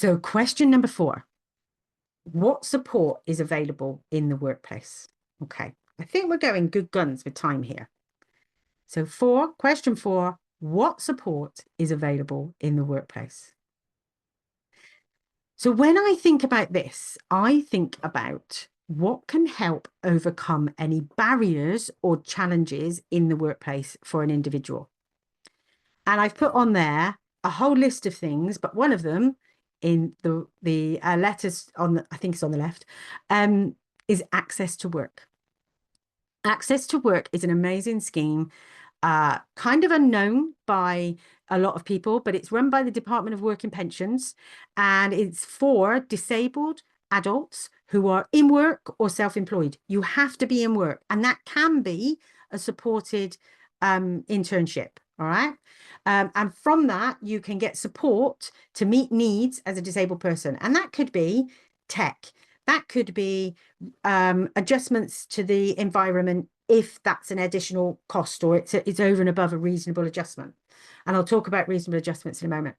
So question number 4, what support is available in the workplace? Okay, I think we're going good guns with time here. So question 4, what support is available in the workplace? So when I think about this, I think about what can help overcome any barriers or challenges in the workplace for an individual. And I've put on there a whole list of things, but one of them in the letters on the, I think it's on the left, is access to work. Access to work is an amazing scheme, kind of unknown by a lot of people, but it's run by the Department of Work and Pensions, and it's for disabled adults who are in work or self-employed. You have to be in work, and that can be a supported internship. All right. And from that, you can get support to meet needs as a disabled person. And that could be tech. That could be adjustments to the environment if that's an additional cost or it's over and above a reasonable adjustment. And I'll talk about reasonable adjustments in a moment.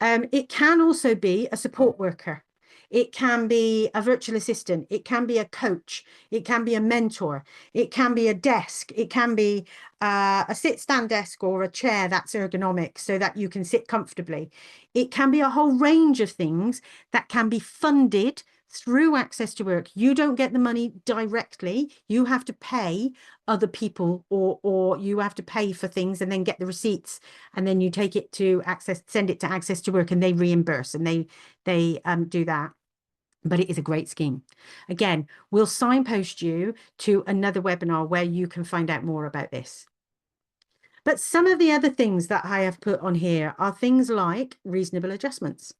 It can also be a support worker. It can be a virtual assistant. It can be a coach. It can be a mentor. It can be a desk. It can be a sit-stand desk or a chair that's ergonomic so that you can sit comfortably. It can be a whole range of things that can be funded through access to work. You don't get the money directly. You have to pay other people or you have to pay for things and then get the receipts, and then you take it to send it to access to work, and they reimburse and they do that. But it is a great scheme. Again, we'll signpost you to another webinar where you can find out more about this. But some of the other things that I have put on here are things like reasonable adjustments.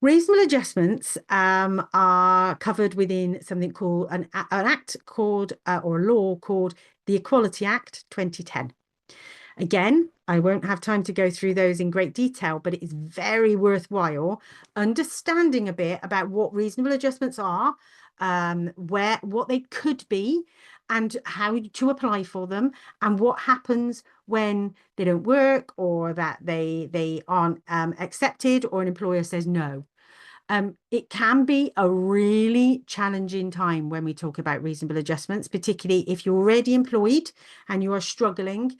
Reasonable adjustments are covered within something called an act called or a law called the Equality Act 2010. Again, I won't have time to go through those in great detail, but it is very worthwhile understanding a bit about what reasonable adjustments are, what they could be, and how to apply for them, and what happens when they don't work or that they aren't accepted or an employer says no. It can be a really challenging time when we talk about reasonable adjustments, particularly if you're already employed and you are struggling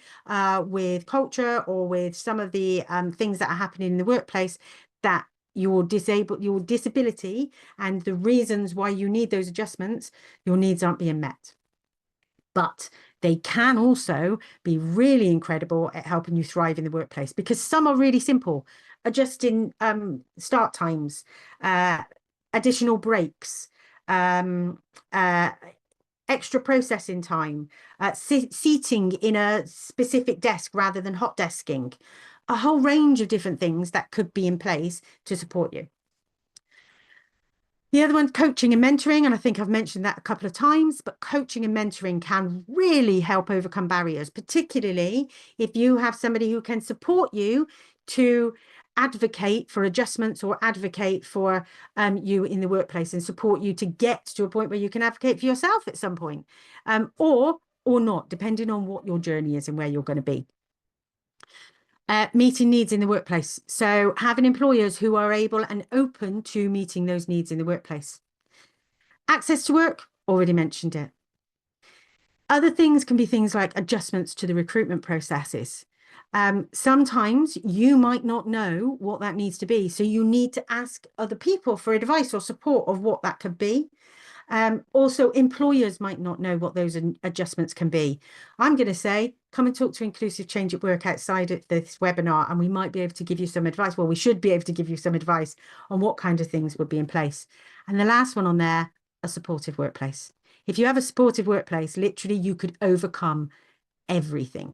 with culture or with some of the things that are happening in the workplace, that your disability and the reasons why you need those adjustments, your needs aren't being met. But they can also be really incredible at helping you thrive in the workplace, because some are really simple. Adjusting start times, additional breaks, extra processing time, seating in a specific desk rather than hot desking, a whole range of different things that could be in place to support you. The other one, coaching and mentoring, and I think I've mentioned that a couple of times, but coaching and mentoring can really help overcome barriers, particularly if you have somebody who can support you to advocate for adjustments or advocate for you in the workplace and support you to get to a point where you can advocate for yourself at some point, or not, depending on what your journey is and where you're going to be. Meeting needs in the workplace. So having employers who are able and open to meeting those needs in the workplace. Access to work, already mentioned it. Other things can be things like adjustments to the recruitment processes. Sometimes you might not know what that needs to be, so you need to ask other people for advice or support of what that could be. Also, employers might not know what those adjustments can be. I'm going to say, come and talk to Inclusive Change at Work outside of this webinar, and we might be able to give you some advice. Well, we should be able to give you some advice on what kind of things would be in place. And the last one on there, a supportive workplace. If you have a supportive workplace, literally you could overcome everything.